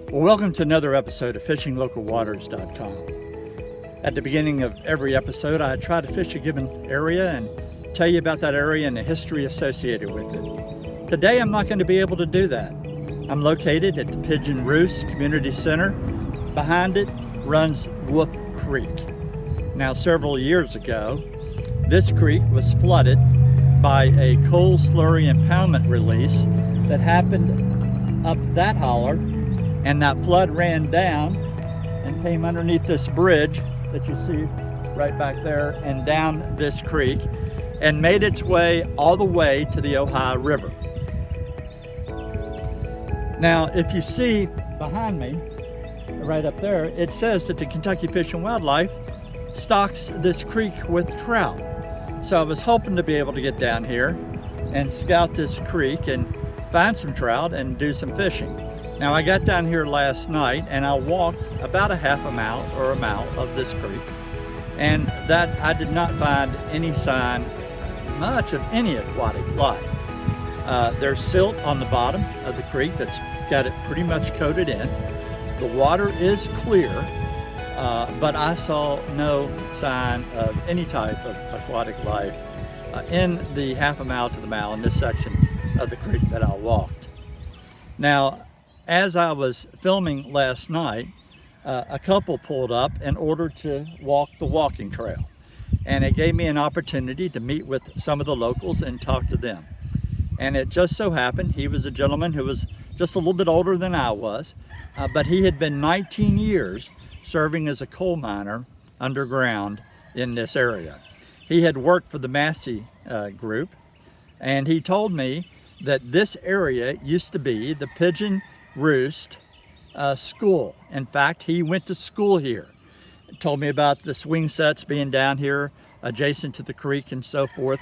Well, welcome to another episode of FishingLocalWaters.com. At the beginning of every episode, I try to fish a given area and tell you about that area and the history associated with it. Today, I'm not going to be able to do that. I'm located at the Pigeon Roost Community Center. Behind it runs Wolf Creek. Now, several years ago, this creek was flooded by a coal slurry impoundment release that happened up that holler. And that flood ran down and came underneath this bridge that you see right back there and down this creek and made its way all the way to the Ohio River. Now, if you see behind me, right up there, it says that the Kentucky Fish and Wildlife stocks this creek with trout. So I was hoping to be able to get down here and scout this creek and find some trout and do some fishing. Now, I got down here last night and I walked about a half a mile or a mile of this creek, and that I did not find any sign much of any aquatic life. There's silt on the bottom of the creek that's got it pretty much coated in. The water is clear, but I saw no sign of any type of aquatic life in the half a mile to the mile in this section of the creek that I walked. Now, as I was filming last night, a couple pulled up in order to walk the walking trail. And it gave me an opportunity to meet with some of the locals and talk to them. And it just so happened, he was a gentleman who was just a little bit older than I was, but he had been 19 years serving as a coal miner underground in this area. He had worked for the MSHA group, and he told me that this area used to be the Pigeon Roost school. In fact, he went to school here. He told me about the swing sets being down here adjacent to the creek and so forth.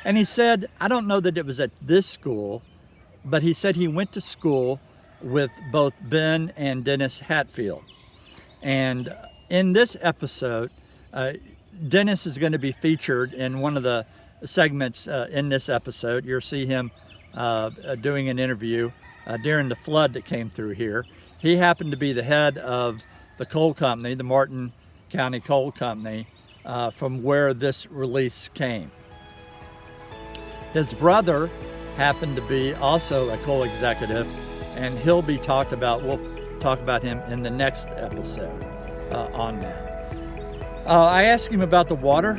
And he said, I don't know that it was at this school, but he said he went to school with both Ben and Dennis Hatfield. And in this episode, Dennis is going to be featured in one of the segments in this episode. You'll see him doing an interview during the flood that came through here. He happened to be the head of the coal company, the Martin County Coal Company, from where this release came. His brother happened to be also a coal executive, and he'll be talked about. We'll talk about him in the next episode on that. I asked him about the water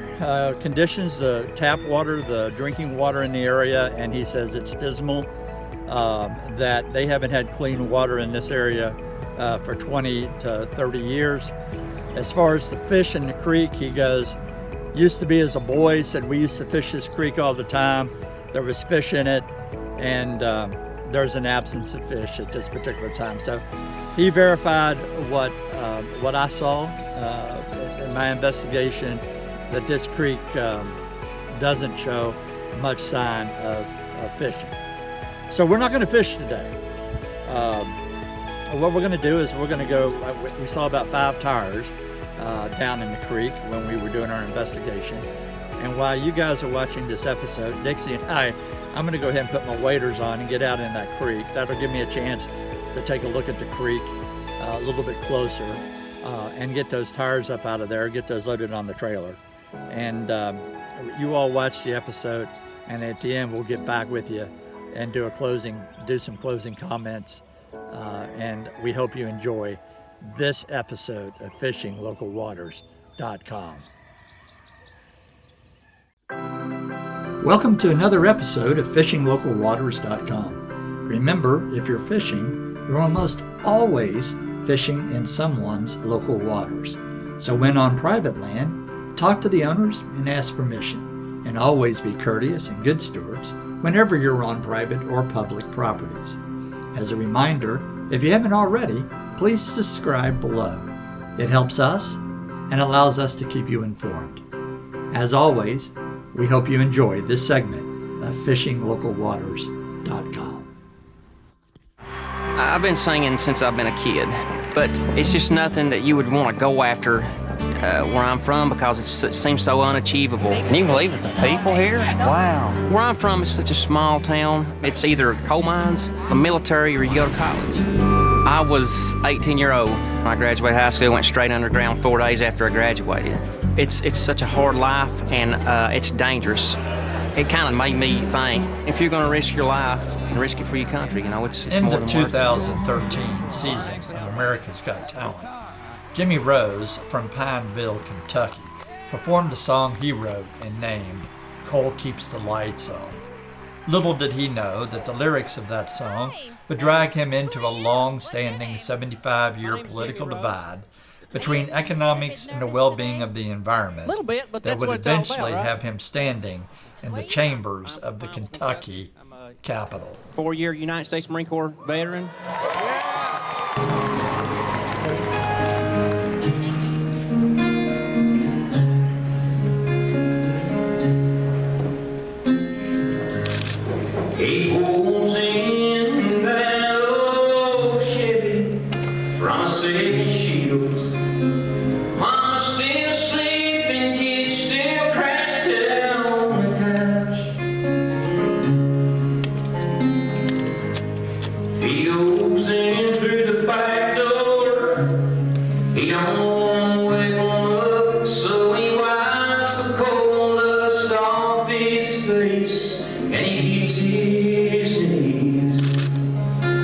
conditions, the tap water, the drinking water in the area, and he says it's dismal. That they haven't had clean water in this area for 20 to 30 years. As far as the fish in the creek, he goes, used to be as a boy, said we used to fish this creek all the time. There was fish in it, and there's an absence of fish at this particular time. So he verified what I saw in my investigation, that this creek doesn't show much sign of fishing. So we're not going to fish today. What we're going to do is we're going to go, we saw about 5 tires down in the creek when we were doing our investigation. And while you guys are watching this episode, Dixie and I'm going to go ahead and put my waders on and get out in that creek. That'll give me a chance to take a look at the creek a little bit closer and get those tires up out of there, get those loaded on the trailer. And you all watch the episode, and at the end we'll get back with you and do some closing comments, and we hope you enjoy this episode of FishingLocalWaters.com. Welcome to another episode of FishingLocalWaters.com. Remember, if you're fishing, you're almost always fishing in someone's local waters. So when on private land, talk to the owners and ask permission, and always be courteous and good stewards whenever you're on private or public properties. As a reminder, if you haven't already, please subscribe below. It helps us and allows us to keep you informed. As always, we hope you enjoy this segment of FishingLocalWaters.com. I've been singing since I've been a kid, but it's just nothing that you would want to go after where I'm from because it seems so unachievable. Can you believe it, the people here? Wow. Where I'm from is such a small town. It's either coal mines, the military, or you go to college. I was 18-year-old when I graduated high school. Went straight underground 4 days after I graduated. It's such a hard life, and it's dangerous. It kind of made me think, if you're going to risk your life and risk it for your country, it's In more the than worth it. 2013 season of America's Got Talent, Jimmy Rose from Pineville, Kentucky, performed a song he wrote and named Coal Keeps the Lights On. Little did he know that the lyrics of that song would drag him into a long-standing 75-year political divide between economics and the well-being of the environment that would eventually have him standing in the chambers of the Kentucky Capitol. 4-year United States Marine Corps veteran. He pulls in that old Chevy from a second shield. Mama's still sleeping, kids still crashed out on the couch. He goes in through the back door. He don't wake one up, so he wipes the coal dust off his face, and he keeps his knees.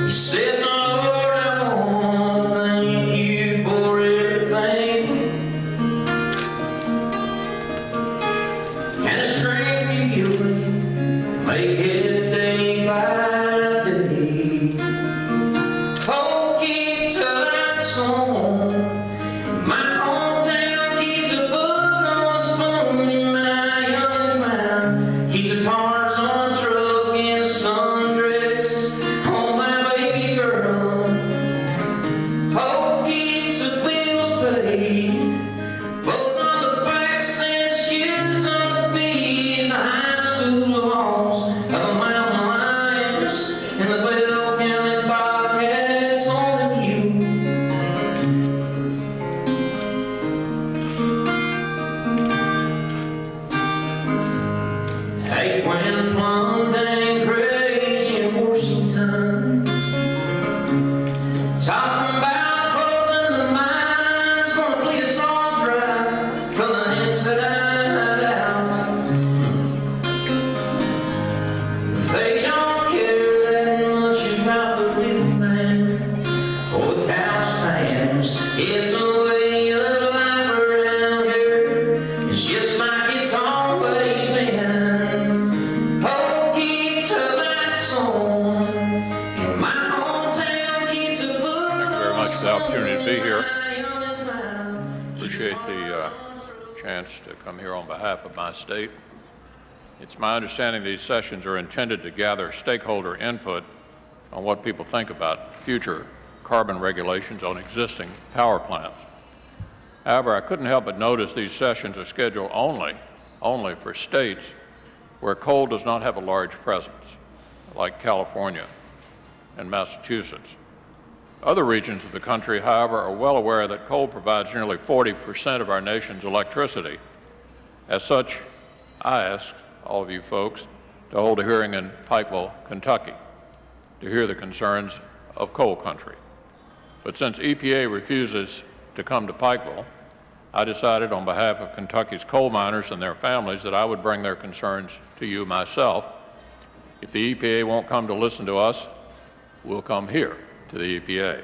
He says, Lord, I want to thank you for everything, and the strength you give me, make it day by day. Coal keeps the lights on, my hometown keeps a foot on a spoon in my young's mouth, keeps the tars on a truck in a sundress on my baby girl. Coal keeps the bills paid, clothes on the backs and shoes on the feet, in the high school halls of the mountain lions and the Bell County Bobcats on you. Hey, when plum dang crazy in Washington, talking about closing the mines, gonna bleed us all dry from the inside out. They don't care that much about the little man or the couch times. It's the way of life around here. It's just like it's always been. Coal keeps the lights on, and my hometown keeps a foot Thank you very much for the opportunity to be here. on. Appreciate the chance to come here on behalf of my state. It's my understanding these sessions are intended to gather stakeholder input on what people think about future carbon regulations on existing power plants. However, I couldn't help but notice these sessions are scheduled only for states where coal does not have a large presence, like California and Massachusetts. Other regions of the country, however, are well aware that coal provides nearly 40% of our nation's electricity. As such, I ask all of you folks to hold a hearing in Pikeville, Kentucky, to hear the concerns of coal country. But since EPA refuses to come to Pikeville, I decided on behalf of Kentucky's coal miners and their families that I would bring their concerns to you myself. If the EPA won't come to listen to us, we'll come here to the EPA.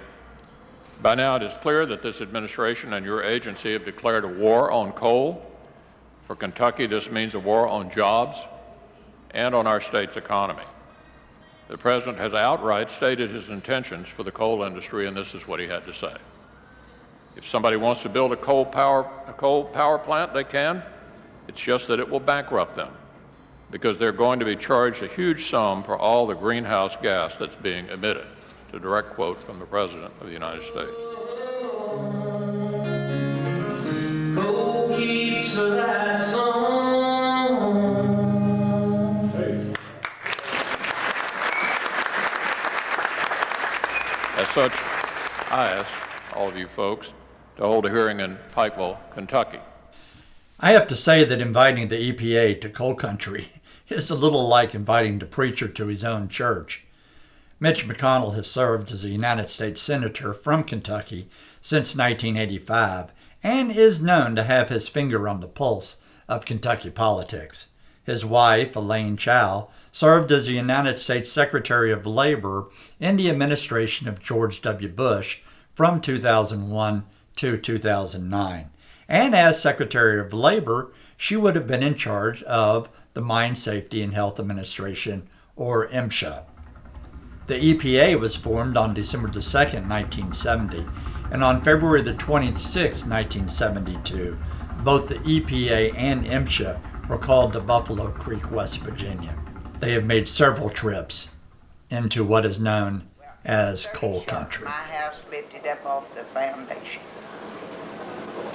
By now, it is clear that this administration and your agency have declared a war on coal. For Kentucky, this means a war on jobs and on our state's economy. The President has outright stated his intentions for the coal industry, and this is what he had to say. If somebody wants to build a coal power plant, they can. It's just that it will bankrupt them because they're going to be charged a huge sum for all the greenhouse gas that's being emitted. It's a direct quote from the President of the United States. Coal keeps the lights on. As such, I ask all of you folks to hold a hearing in Pikeville, Kentucky. I have to say that inviting the EPA to coal country is a little like inviting the preacher to his own church. Mitch McConnell has served as a United States Senator from Kentucky since 1985 and is known to have his finger on the pulse of Kentucky politics. His wife, Elaine Chao, served as the United States Secretary of Labor in the administration of George W. Bush from 2001 to 2009. And as Secretary of Labor, she would have been in charge of the Mine Safety and Health Administration, or MSHA. The EPA was formed on December 2, 1970, and on February 26, 1972, both the EPA and MSHA were called to Buffalo Creek, West Virginia. They have made several trips into what is known as coal country. My house lifted up off the foundation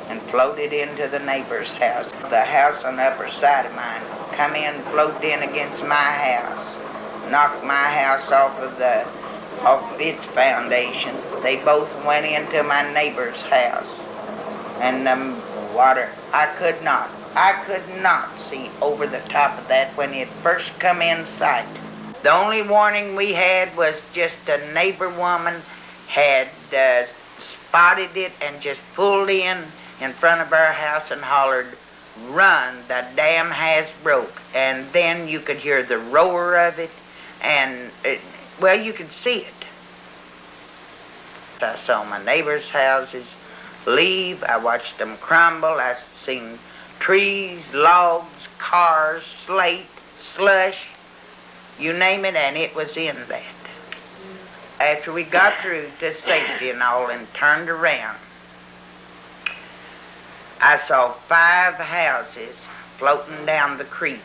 and floated into the neighbor's house. The house on the upper side of mine come in, floated in against my house, knocked my house off of its foundation. They both went into my neighbor's house. And the water, I could not see over the top of that when it first come in sight. The only warning we had was just a neighbor woman had spotted it and just pulled in front of our house and hollered, "Run, the dam has broke." And then you could hear the roar of it, and you could see it. I saw my neighbors' houses leave. I watched them crumble. I seen trees, logs, cars, slate, slush, you name it, and it was in that. After we got through to safety and all and turned around, I saw 5 houses floating down the creek,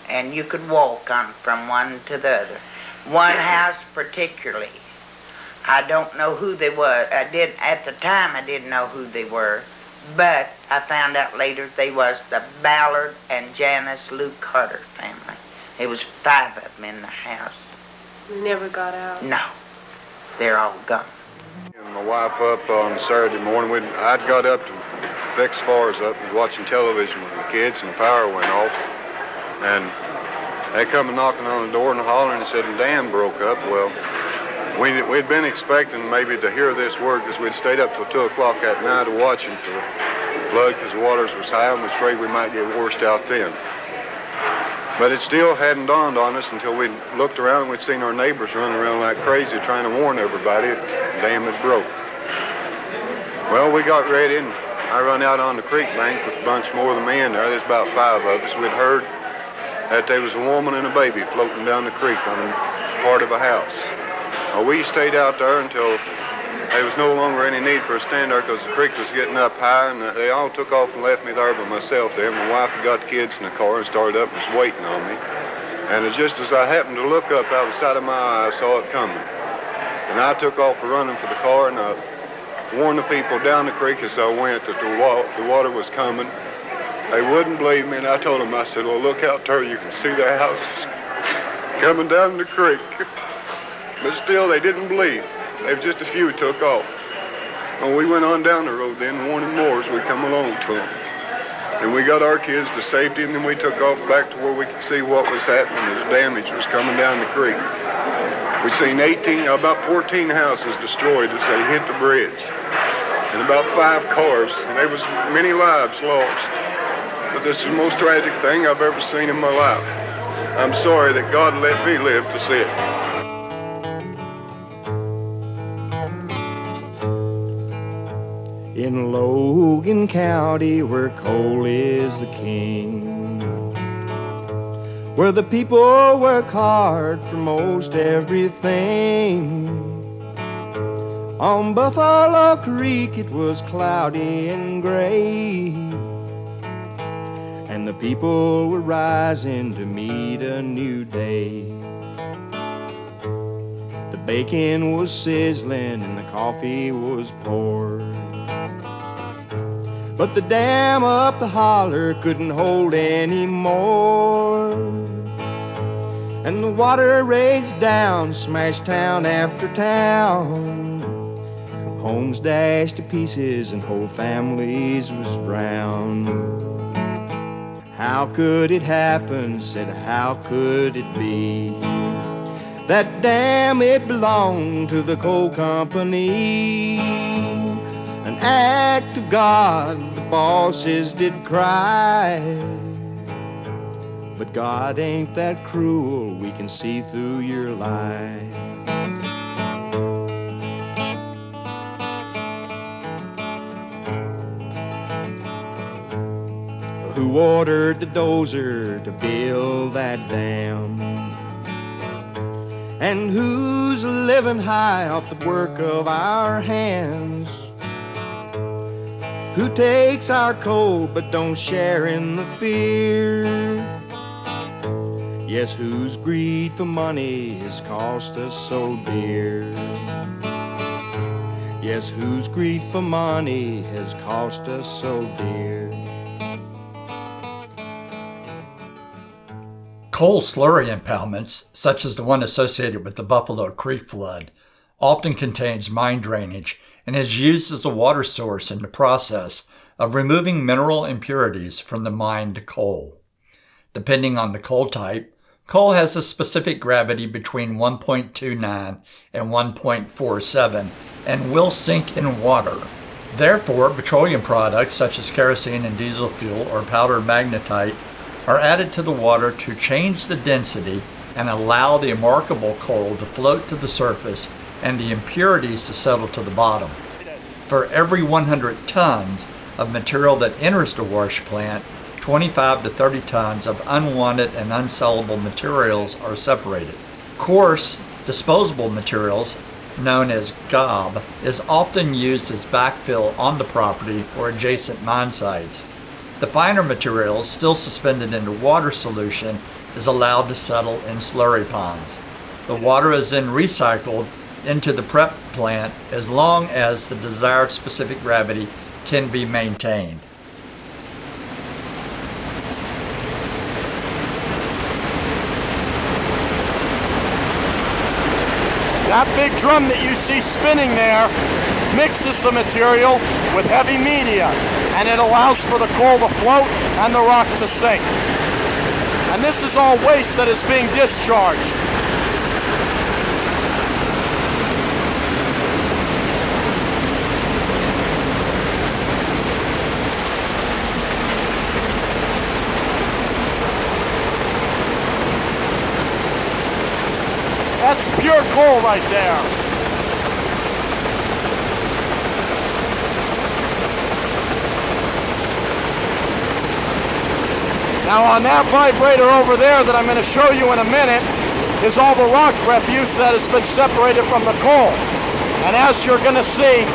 and you could walk on from one to the other. One house particularly, I don't know who they were. At the time I didn't know who they were, but I found out later they was the Ballard and Janice Luke Carter family. There was 5 of them in the house. Never got out? No, they're all gone. And my wife up on Saturday morning, I'd got up to fix fires up and watching television with the kids, and the power went off. And they come knocking on the door and hollering and said the dam broke up. Well, we'd been expecting maybe to hear this word because we'd stayed up till 2 o'clock at night watching for the flood because the waters was high and we was afraid we might get washed out then. But it still hadn't dawned on us until we looked around and we'd seen our neighbors running around like crazy trying to warn everybody that the dam had broke. Well, we got ready and I run out on the creek bank with a bunch more of the men there. There's about 5 of us. We'd heard that there was a woman and a baby floating down the creek on part of a house. Well, we stayed out there until there was no longer any need for a stand there because the creek was getting up high, and they all took off and left me there by myself there. My wife had got the kids in the car and started up and was waiting on me. And just as I happened to look up out the side of my eye, I saw it coming. And I took off running for the car, and I warned the people down the creek as I went that the water was coming. They wouldn't believe me, and I told them, I said, well, look out there, you can see the house coming down the creek. But still, they didn't believe. There was just a few took off. Well, we went on down the road then, warning more as we come along to them. And we got our kids to safety, and then we took off back to where we could see what was happening as damage was coming down the creek. We seen about 14 houses destroyed as they hit the bridge, and about 5 cars, and there was many lives lost. But this is the most tragic thing I've ever seen in my life. I'm sorry that God let me live to see it. In Logan County, where coal is the king, where the people work hard for most everything. On Buffalo Creek it was cloudy and gray, and the people were rising to meet a new day. The bacon was sizzling and the coffee was poured, but the dam up the holler couldn't hold any more. And the water raged down, smashed town after town. Homes dashed to pieces and whole families was drowned. How could it happen? Said, how could it be? That dam, it belonged to the coal company. An act of God, the bosses did cry. But God ain't that cruel, we can see through your lie. Who ordered the dozer to build that dam? And who's living high off the work of our hands? Who takes our coal but don't share in the fear? Yes, whose greed for money has cost us so dear? Yes, whose greed for money has cost us so dear? Coal slurry impoundments, such as the one associated with the Buffalo Creek flood, often contains mine drainage and is used as a water source in the process of removing mineral impurities from the mined coal. Depending on the coal type, coal has a specific gravity between 1.29 and 1.47 and will sink in water. Therefore, petroleum products such as kerosene and diesel fuel or powdered magnetite are added to the water to change the density and allow the remarkable coal to float to the surface and the impurities to settle to the bottom. For every 100 tons of material that enters the wash plant, 25 to 30 tons of unwanted and unsellable materials are separated. Coarse, disposable materials, known as gob, is often used as backfill on the property or adjacent mine sites. The finer materials, still suspended in the water solution, is allowed to settle in slurry ponds. The water is then recycled into the prep plant as long as the desired specific gravity can be maintained. That big drum that you see spinning there mixes the material with heavy media, and it allows for the coal to float and the rock to sink. And this is all waste that is being discharged. That's pure coal right there. Now on that vibrator over there that I'm going to show you in a minute is all the rock refuse that has been separated from the coal. And as you're going to see,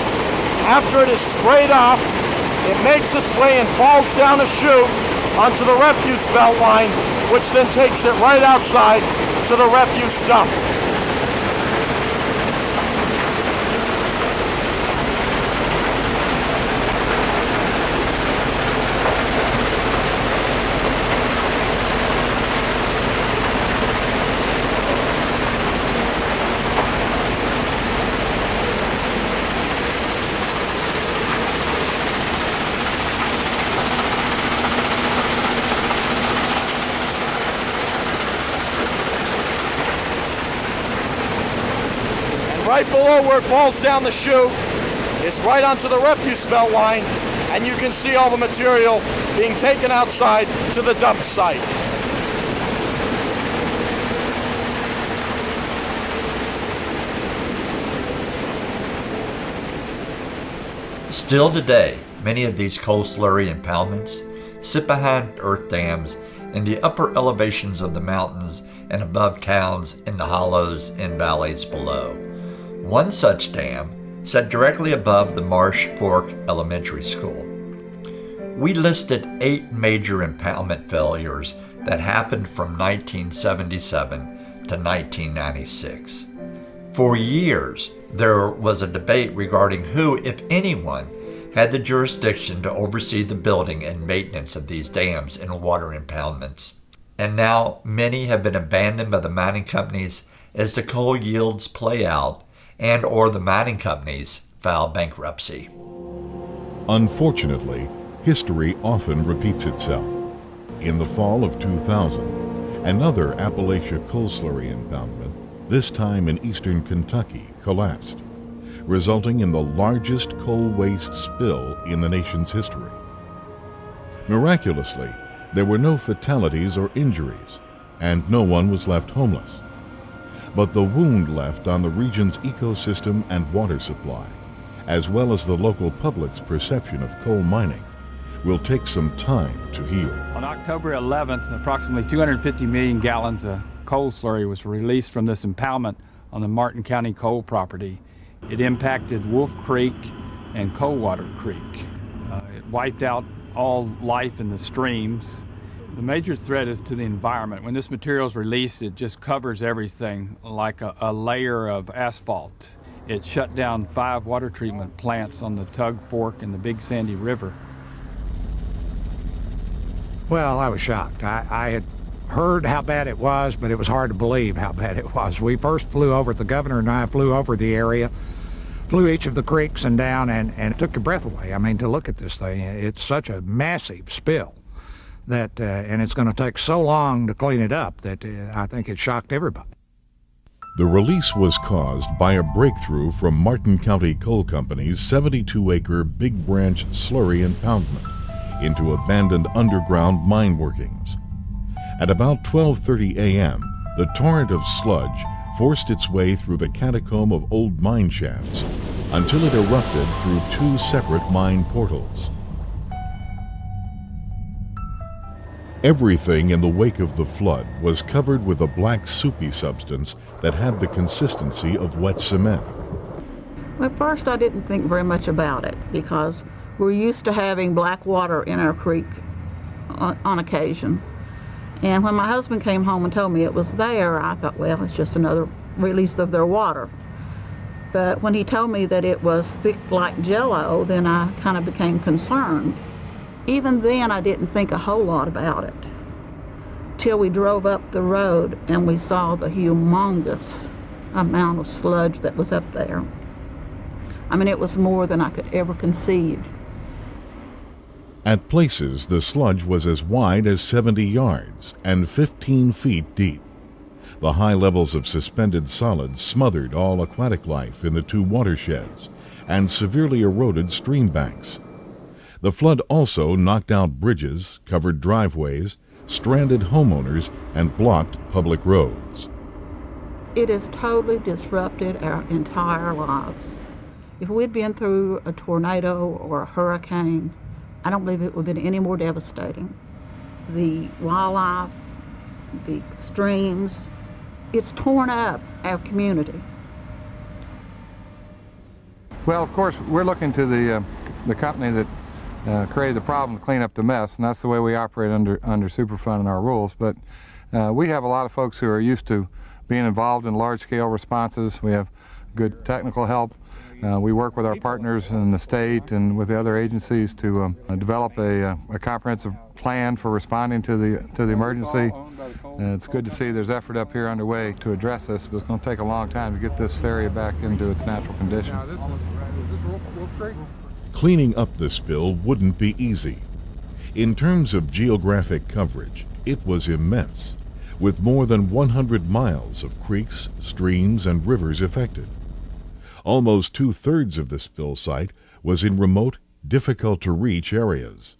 after it is sprayed off, it makes its way and falls down a chute onto the refuse belt line, which then takes it right outside to the refuse dump. Right below where it falls down the chute is right onto the refuse belt line, and you can see all the material being taken outside to the dump site. Still today, many of these coal slurry impoundments sit behind earth dams in the upper elevations of the mountains and above towns in the hollows and valleys below. One such dam sat directly above the Marsh Fork Elementary School. We listed 8 major impoundment failures that happened from 1977 to 1996. For years, there was a debate regarding who, if anyone, had the jurisdiction to oversee the building and maintenance of these dams and water impoundments. And now many have been abandoned by the mining companies as the coal yields play out and or the mining companies file bankruptcy. Unfortunately, history often repeats itself. In the fall of 2000, another Appalachia coal slurry impoundment this time in eastern Kentucky, collapsed, resulting in the largest coal waste spill in the nation's history. Miraculously, there were no fatalities or injuries, and no one was left homeless. But the wound left on the region's ecosystem and water supply, as well as the local public's perception of coal mining, will take some time to heal. On October 11th, approximately 250 million gallons of coal slurry was released from this impoundment on the Martin County coal property. It impacted Wolf Creek and Coldwater Creek. It wiped out all life in the streams. The major threat is to the environment. When this material is released, it just covers everything like a layer of asphalt. It shut down 5 water treatment plants on the Tug Fork and the Big Sandy River. Well, I was shocked. I had heard how bad it was, but it was hard to believe how bad it was. We first flew over, the governor and I flew over the area, flew each of the creeks and down, and it took your breath away. I mean, to look at this thing, it's such a massive spill that, and it's going to take so long to clean it up that I think it shocked everybody. The release was caused by a breakthrough from Martin County Coal Company's 72-acre Big Branch Slurry Impoundment into abandoned underground mine workings. At about 12:30 a.m., the torrent of sludge forced its way through the catacomb of old mine shafts until it erupted through 2 separate mine portals. Everything in the wake of the flood was covered with a black soupy substance that had the consistency of wet cement. Well, at first I didn't think very much about it because we're used to having black water in our creek on occasion. And when my husband came home and told me it was there, I thought, well, it's just another release of their water. But when he told me that it was thick like Jell-O, then I kind of became concerned. Even then, I didn't think a whole lot about it till we drove up the road and we saw the humongous amount of sludge that was up there. I mean, it was more than I could ever conceive. At places, the sludge was as wide as 70 yards and 15 feet deep. The high levels of suspended solids smothered all aquatic life in the 2 watersheds and severely eroded stream banks. The flood also knocked out bridges, covered driveways, stranded homeowners, and blocked public roads. It has totally disrupted our entire lives. If we'd been through a tornado or a hurricane, I don't believe it would have been any more devastating. The wildlife, the streams, it's torn up our community. Well, of course, we're looking to the company that created the problem to clean up the mess, and that's the way we operate under Superfund and our rules. But we have a lot of folks who are used to being involved in large-scale responses. We have good technical help. We work with our partners in the state and with the other agencies to develop a comprehensive plan for responding to the emergency. It's good to see there's effort up here underway to address this, but it's going to take a long time to get this area back into its natural condition. Now, is this Wolf Creek? Cleaning up the spill wouldn't be easy. In terms of geographic coverage, it was immense, with more than 100 miles of creeks, streams, and rivers affected. Almost 2/3 of the spill site was in remote, difficult-to-reach areas.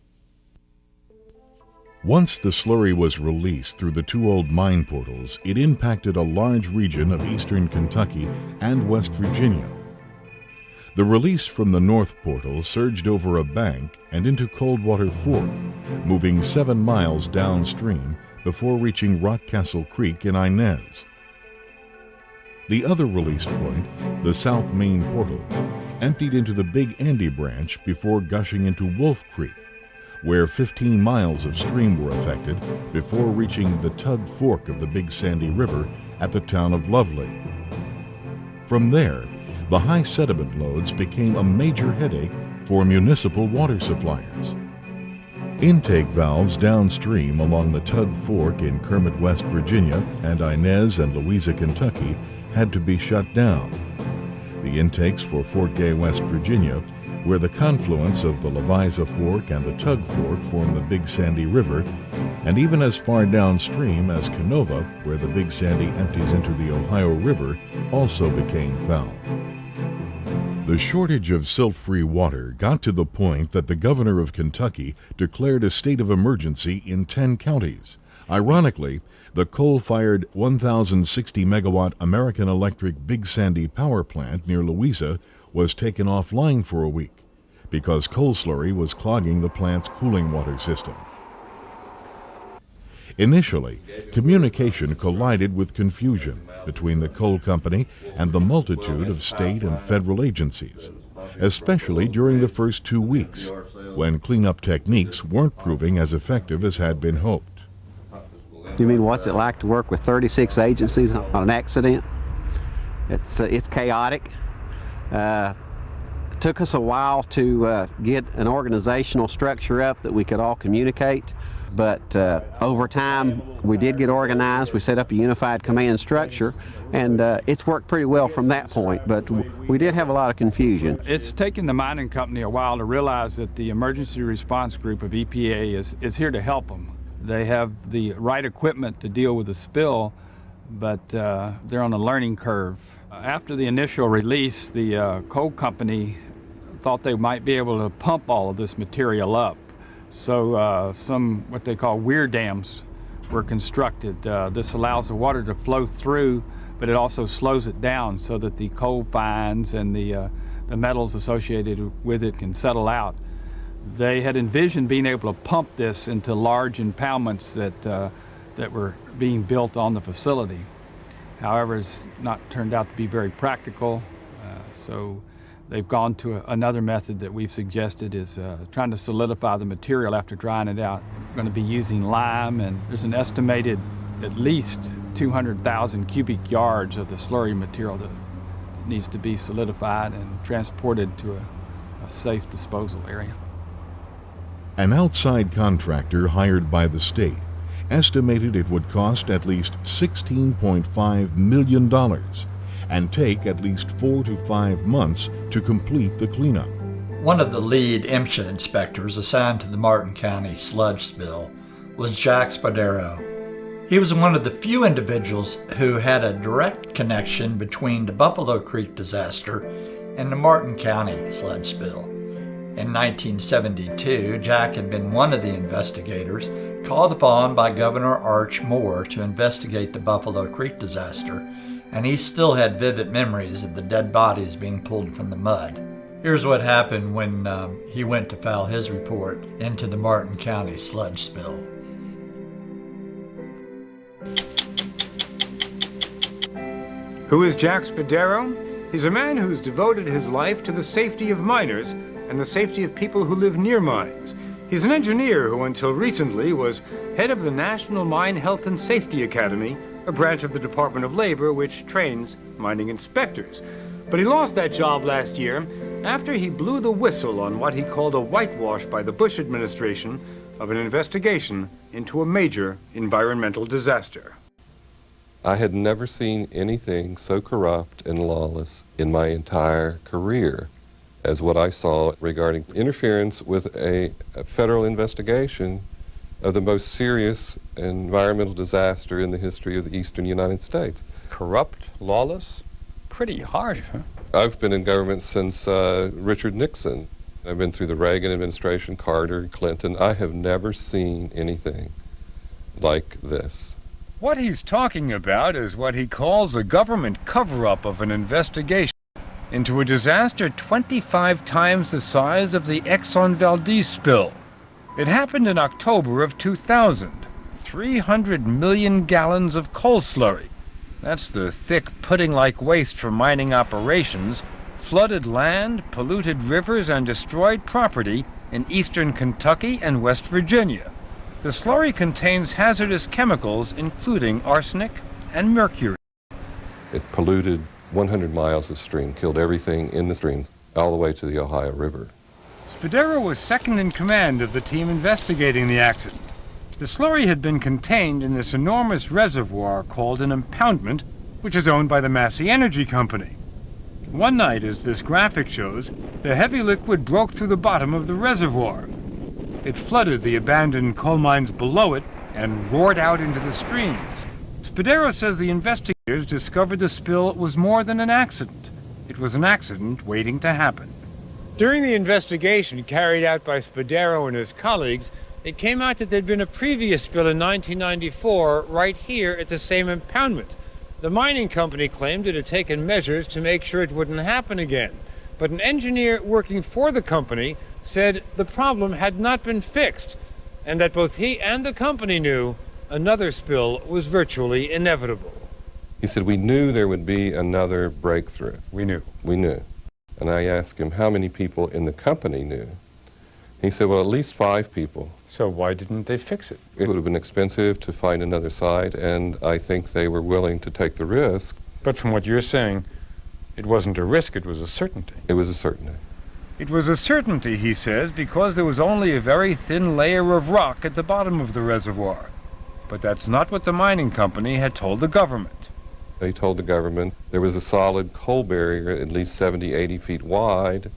Once the slurry was released through the 2 old mine portals, it impacted a large region of eastern Kentucky and West Virginia. The release from the north portal surged over a bank and into Coldwater Fork, moving 7 miles downstream before reaching Rockcastle Creek in Inez. The other release point, the South Main Portal, emptied into the Big Andy Branch before gushing into Wolf Creek, where 15 miles of stream were affected before reaching the Tug Fork of the Big Sandy River at the town of Lovely. From there, the high sediment loads became a major headache for municipal water suppliers. Intake valves downstream along the Tug Fork in Kermit, West Virginia, and Inez and Louisa, Kentucky, had to be shut down. The intakes for Fort Gay, West Virginia, where the confluence of the Leviza Fork and the Tug Fork form the Big Sandy River, and even as far downstream as Canova, where the Big Sandy empties into the Ohio River, also became foul. The shortage of silt-free water got to the point that the governor of Kentucky declared a state of emergency in 10 counties. Ironically, the coal-fired 1,060-megawatt American Electric Big Sandy power plant near Louisa was taken offline for a week because coal slurry was clogging the plant's cooling water system. Initially, communication collided with confusion between the coal company and the multitude of state and federal agencies, especially during the first 2 weeks, when cleanup techniques weren't proving as effective as had been hoped. Do you mean what's it like to work with 36 agencies on an accident? It's chaotic. It took us a while to get an organizational structure up that we could all communicate, but over time we did get organized. We set up a unified command structure, and it's worked pretty well from that point, but we did have a lot of confusion. It's taken the mining company a while to realize that the emergency response group of EPA is here to help them. They have the right equipment to deal with the spill, but they're on a learning curve. After the initial release, the coal company thought they might be able to pump all of this material up. So some what they call weir dams were constructed. This allows the water to flow through, but it also slows it down so that the coal fines and the metals associated with it can settle out. They had envisioned being able to pump this into large impoundments that were being built on the facility. However, it's not turned out to be very practical, so they've gone to another method that we've suggested is trying to solidify the material after drying it out. We're going to be using lime, and there's an estimated at least 200,000 cubic yards of the slurry material that needs to be solidified and transported to a safe disposal area. An outside contractor hired by the state estimated it would cost at least $16.5 million and take at least 4 to 5 months to complete the cleanup. One of the lead MSHA inspectors assigned to the Martin County sludge spill was Jack Spadaro. He was one of the few individuals who had a direct connection between the Buffalo Creek disaster and the Martin County sludge spill. In 1972, Jack had been one of the investigators called upon by Governor Arch Moore to investigate the Buffalo Creek disaster, and he still had vivid memories of the dead bodies being pulled from the mud. Here's what happened when he went to file his report into the Martin County sludge spill. Who is Jack Spadaro? He's a man who's devoted his life to the safety of miners and the safety of people who live near mines. He's an engineer who until recently was head of the National Mine Health and Safety Academy, a branch of the Department of Labor which trains mining inspectors. But he lost that job last year after he blew the whistle on what he called a whitewash by the Bush administration of an investigation into a major environmental disaster. I had never seen anything so corrupt and lawless in my entire career as what I saw regarding interference with a federal investigation of the most serious environmental disaster in the history of the eastern United States. Corrupt, lawless, pretty harsh, huh? I've been in government since Richard Nixon. I've been through the Reagan administration, Carter, Clinton. I have never seen anything like this. What he's talking about is what he calls a government cover-up of an investigation into a disaster 25 times the size of the Exxon Valdez spill. It happened in October of 2000. 300 million gallons of coal slurry. That's the thick pudding-like waste from mining operations, flooded land, polluted rivers, and destroyed property in eastern Kentucky and West Virginia. The slurry contains hazardous chemicals, including arsenic and mercury. It polluted 100 miles of stream, killed everything in the stream, all the way to the Ohio River. Spadaro was second in command of the team investigating the accident. The slurry had been contained in this enormous reservoir called an impoundment, which is owned by the Massey Energy Company. One night, as this graphic shows, the heavy liquid broke through the bottom of the reservoir. It flooded the abandoned coal mines below it and roared out into the streams. Spadaro says the investigators discovered the spill was more than an accident. It was an accident waiting to happen. During the investigation carried out by Spadaro and his colleagues, it came out that there'd been a previous spill in 1994 right here at the same impoundment. The mining company claimed it had taken measures to make sure it wouldn't happen again. But an engineer working for the company said the problem had not been fixed, and that both he and the company knew another spill was virtually inevitable. He said, we knew there would be another breakthrough. We knew. We knew. And I asked him how many people in the company knew. He said, well, at least 5 people. So why didn't they fix it? It would have been expensive to find another site, and I think they were willing to take the risk. But from what you're saying, it wasn't a risk, it was a certainty. It was a certainty. It was a certainty, he says, because there was only a very thin layer of rock at the bottom of the reservoir. But that's not what the mining company had told the government. They told the government there was a solid coal barrier at least 70, 80 feet wide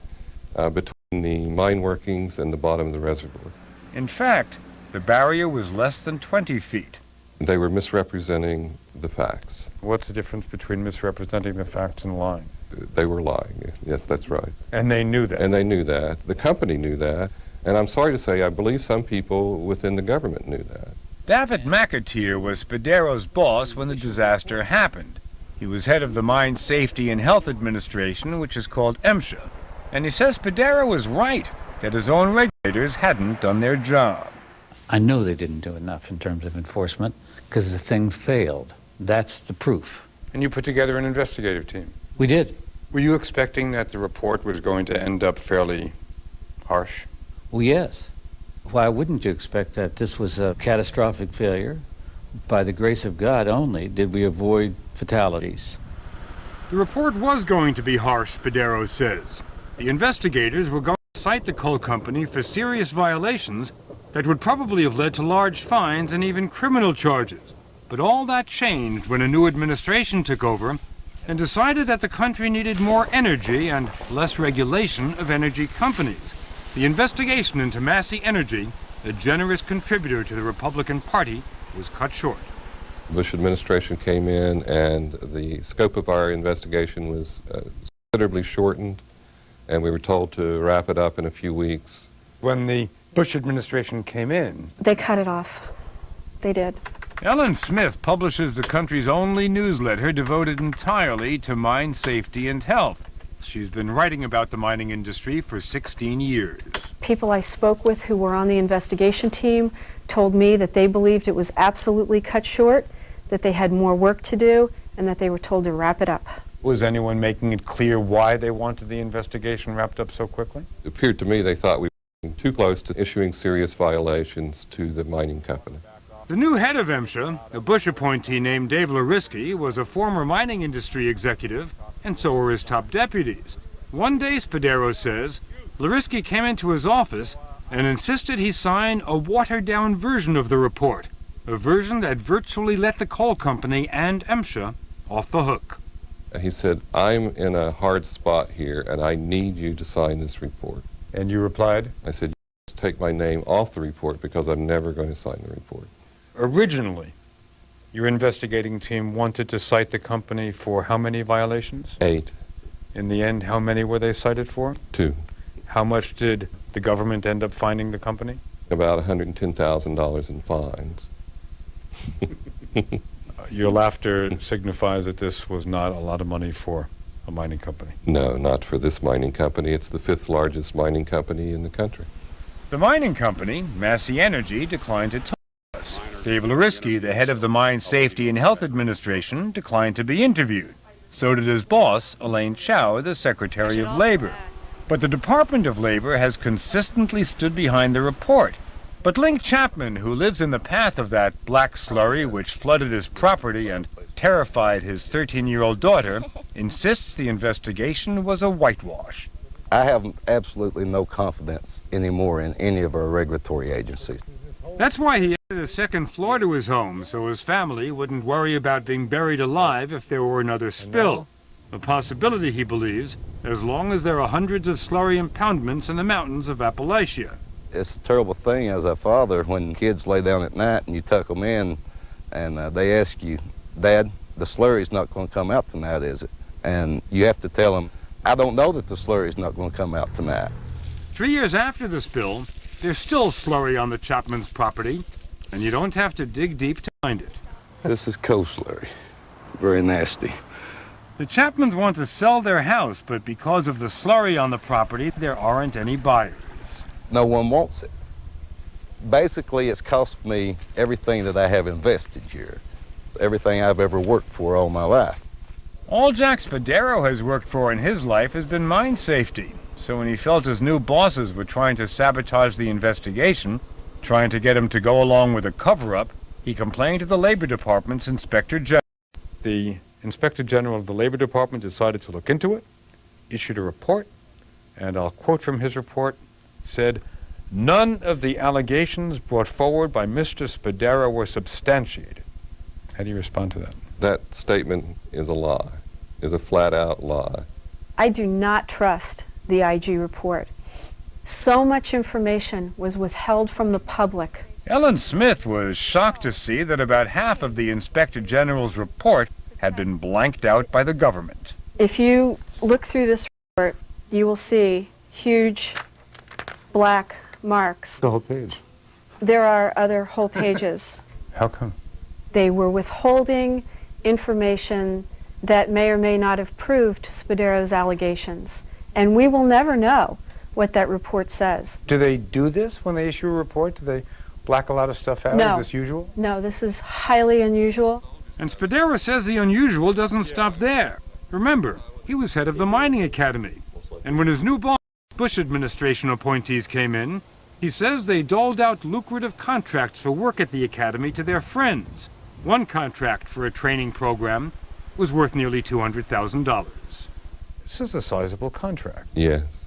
between the mine workings and the bottom of the reservoir. In fact, the barrier was less than 20 feet. They were misrepresenting the facts. What's the difference between misrepresenting the facts and lying? They were lying. Yes, that's right. And they knew that. And they knew that. The company knew that. And I'm sorry to say, I believe some people within the government knew that. David McAteer was Spadaro's boss when the disaster happened. He was head of the Mine Safety and Health Administration, which is called MSHA. And he says Spadaro was right, that his own regulators hadn't done their job. I know they didn't do enough in terms of enforcement because the thing failed. That's the proof. And you put together an investigative team? We did. Were you expecting that the report was going to end up fairly harsh? Well, yes. Why wouldn't you expect that? This was a catastrophic failure. By the grace of God only did we avoid fatalities. The report was going to be harsh, Spadaro says. The investigators were going to cite the coal company for serious violations that would probably have led to large fines and even criminal charges. But all that changed when a new administration took over and decided that the country needed more energy and less regulation of energy companies. The investigation into Massey Energy, a generous contributor to the Republican Party, was cut short. The Bush administration came in, and the scope of our investigation was considerably shortened, and we were told to wrap it up in a few weeks. When the Bush administration came in, they cut it off. They did. Ellen Smith publishes the country's only newsletter devoted entirely to mine safety and health. She's been writing about the mining industry for 16 years. People I spoke with who were on the investigation team told me that they believed it was absolutely cut short, that they had more work to do, and that they were told to wrap it up. Was anyone making it clear why they wanted the investigation wrapped up so quickly? It appeared to me they thought we were too close to issuing serious violations to the mining company. The new head of MSHA, a Bush appointee named Dave Larisky, was a former mining industry executive, and so were his top deputies. One day, Spadaro says, Larisky came into his office and insisted he sign a watered-down version of the report, a version that virtually let the coal company and MSHA off the hook. He said, I'm in a hard spot here, and I need you to sign this report. And you replied? I said, take my name off the report because I'm never going to sign the report. Originally, your investigating team wanted to cite the company for how many violations? 8. In the end, how many were they cited for? 2. How much did the government end up fining the company? About $110,000 in fines. Your laughter signifies that this was not a lot of money for a mining company. No, not for this mining company. It's the 5th largest mining company in the country. The mining company, Massey Energy, declined to talk to us. Dave Larisky, the head of the Mine Safety and Health Administration, declined to be interviewed. So did his boss, Elaine Chao, the Secretary of Labor. But the Department of Labor has consistently stood behind the report. But Link Chapman, who lives in the path of that black slurry which flooded his property and terrified his 13-year-old daughter, insists the investigation was a whitewash. I have absolutely no confidence anymore in any of our regulatory agencies. That's why he added a second floor to his home, so his family wouldn't worry about being buried alive if there were another spill. A possibility, he believes, as long as there are hundreds of slurry impoundments in the mountains of Appalachia. It's a terrible thing as a father when kids lay down at night and you tuck them in and they ask you, Dad, the slurry's not going to come out tonight, is it? And you have to tell them, I don't know that the slurry's not going to come out tonight. 3 years after the spill, there's still slurry on the Chapman's property, and you don't have to dig deep to find it. This is coal slurry. Very nasty. The Chapmans want to sell their house, but because of the slurry on the property, there aren't any buyers. No one wants it. Basically, it's cost me everything that I have invested here, everything I've ever worked for all my life. All Jack Spadaro has worked for in his life has been mine safety. So when he felt his new bosses were trying to sabotage the investigation, trying to get him to go along with a cover-up, he complained to the Labor Department's Inspector General. The Inspector General of the Labor Department decided to look into it, issued a report, and I'll quote from his report, said, "None of the allegations brought forward by Mr. Spadaro were substantiated." How do you respond to that? That statement is a lie, is a flat-out lie. I do not trust the IG report. So much information was withheld from the public. Ellen Smith was shocked to see that about half of the Inspector General's report had been blanked out by the government. If you look through this report, you will see huge black marks. The whole page. There are other whole pages. How come? They were withholding information that may or may not have proved Spadaro's allegations. And we will never know what that report says. Do they do this when they issue a report? Do they black a lot of stuff out? No. Is this usual? No, this is highly unusual. And Spadaro says the unusual doesn't stop there. Remember, he was head of the Mining Academy. And when his new boss, Bush administration appointees came in, he says they doled out lucrative contracts for work at the academy to their friends. One contract for a training program was worth nearly $200,000. This is a sizable contract. Yes.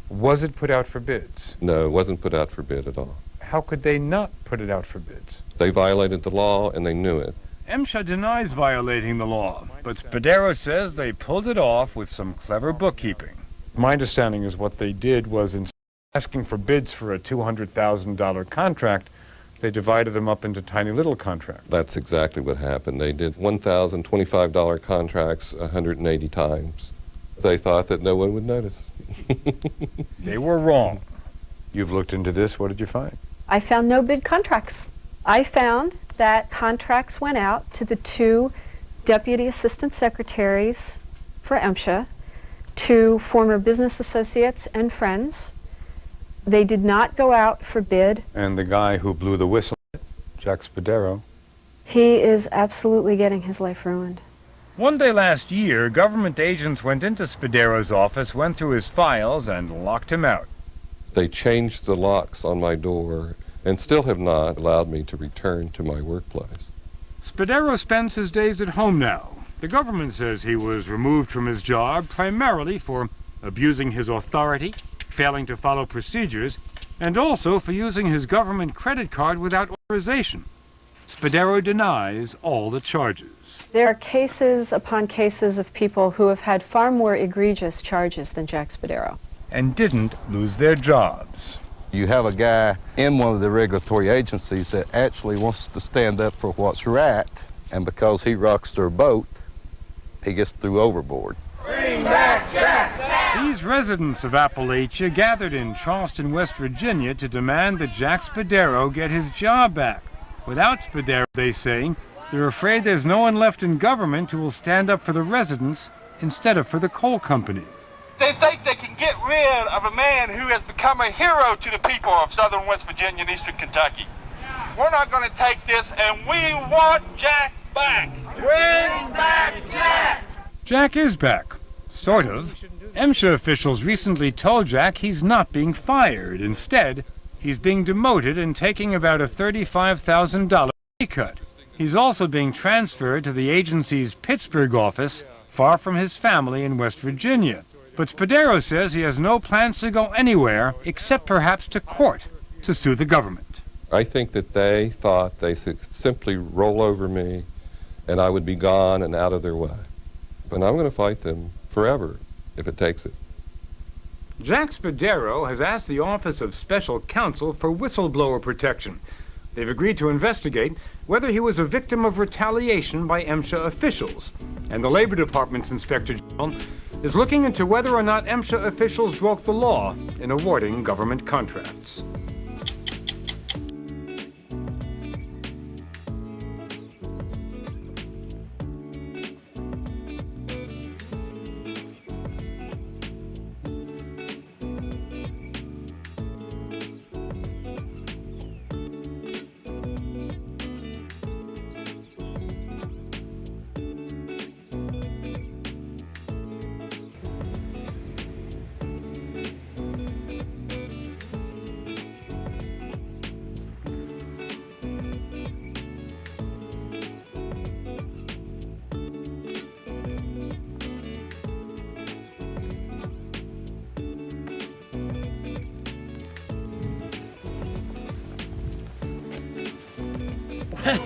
Was it put out for bids? No, it wasn't put out for bid at all. How could they not put it out for bids? They violated the law and they knew it. MSHA denies violating the law, but Spadaro says they pulled it off with some clever bookkeeping. My understanding is what they did was, instead of asking for bids for a $200,000 contract, they divided them up into tiny little contracts. That's exactly what happened. They did $1,025 contracts 180 times. They thought that no one would notice. They were wrong. You've looked into this. What did you find? I found no bid contracts. I found that contracts went out to the two deputy assistant secretaries for MSHA, to former business associates and friends. They did not go out for bid. And the guy who blew the whistle, Jack Spadaro. He is absolutely getting his life ruined. One day last year, government agents went into Spadaro's office, went through his files, and locked him out. They changed the locks on my door and still have not allowed me to return to my workplace. Spadaro spends his days at home now. The government says he was removed from his job primarily for abusing his authority, failing to follow procedures, and also for using his government credit card without authorization. Spadaro denies all the charges. There are cases upon cases of people who have had far more egregious charges than Jack Spadaro. And didn't lose their jobs. You have a guy in one of the regulatory agencies that actually wants to stand up for what's right, and because he rocks their boat, he gets threw overboard. Bring back Jack! These residents of Appalachia gathered in Charleston, West Virginia to demand that Jack Spadaro get his job back. Without Spadaro, they say, they're afraid there's no one left in government who will stand up for the residents instead of for the coal company. They think they can get rid of a man who has become a hero to the people of southern West Virginia and eastern Kentucky. We're not going to take this, and we want Jack back. Bring back Jack! Jack is back. Sort of. MSHA officials recently told Jack he's not being fired. Instead, he's being demoted and taking about a $35,000 pay cut. He's also being transferred to the agency's Pittsburgh office, far from his family in West Virginia. But Spadaro says he has no plans to go anywhere except perhaps to court to sue the government. I think that they thought they could simply roll over me and I would be gone and out of their way. And I'm going to fight them forever if it takes it. Jack Spadaro has asked the Office of Special Counsel for whistleblower protection. They've agreed to investigate whether he was a victim of retaliation by MSHA officials. And the Labor Department's Inspector General is looking into whether or not MSHA officials broke the law in awarding government contracts.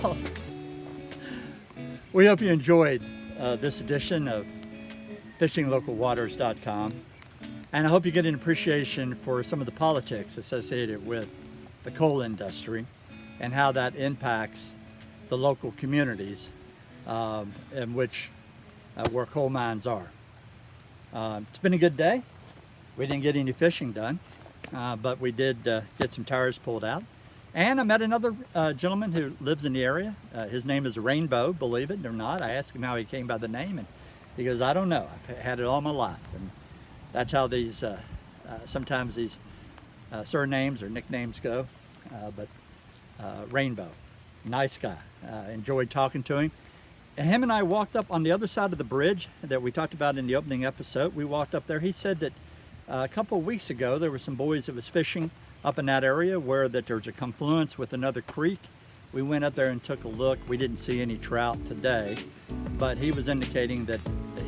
Well, we hope you enjoyed this edition of FishingLocalWaters.com, and I hope you get an appreciation for some of the politics associated with the coal industry and how that impacts the local communities in which where coal mines are. It's been a good day. We didn't get any fishing done, but we did get some tires pulled out. And I met another gentleman who lives in the area. His name is Rainbow, believe it or not. I asked him how he came by the name, and he goes, I don't know. I've had it all my life. And that's how these, sometimes these surnames or nicknames go. But Rainbow, nice guy. Enjoyed talking to him. And him and I walked up on the other side of the bridge that we talked about in the opening episode. We walked up there. He said that a couple of weeks ago, there were some boys that was fishing up in that area where that there's a confluence with another creek. We went up there and took a look. We didn't see any trout today, but he was indicating that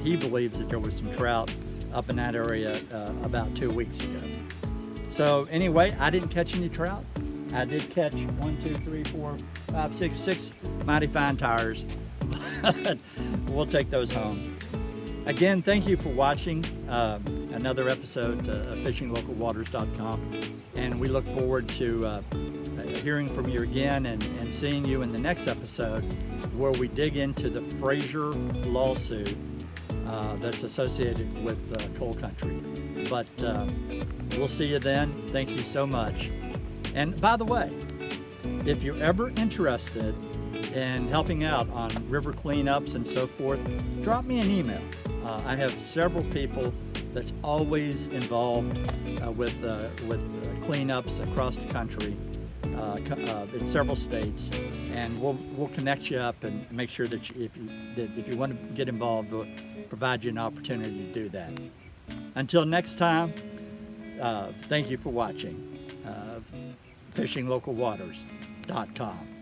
he believes that there was some trout up in that area about 2 weeks ago. So anyway, I didn't catch any trout. I did catch 1, 2, 3, 4, 5, 6 mighty fine tires. We'll take those home. Again, thank you for watching another episode of FishingLocalWaters.com, and we look forward to hearing from you again and seeing you in the next episode where we dig into the Fraser lawsuit that's associated with coal country. But we'll see you then. Thank you so much. And by the way, if you're ever interested in helping out on river cleanups and so forth, drop me an email. I have several people that's always involved with cleanups across the country in several states, and we'll connect you up and make sure that if you want to get involved, we'll provide you an opportunity to do that. Until next time, thank you for watching FishingLocalWaters.com.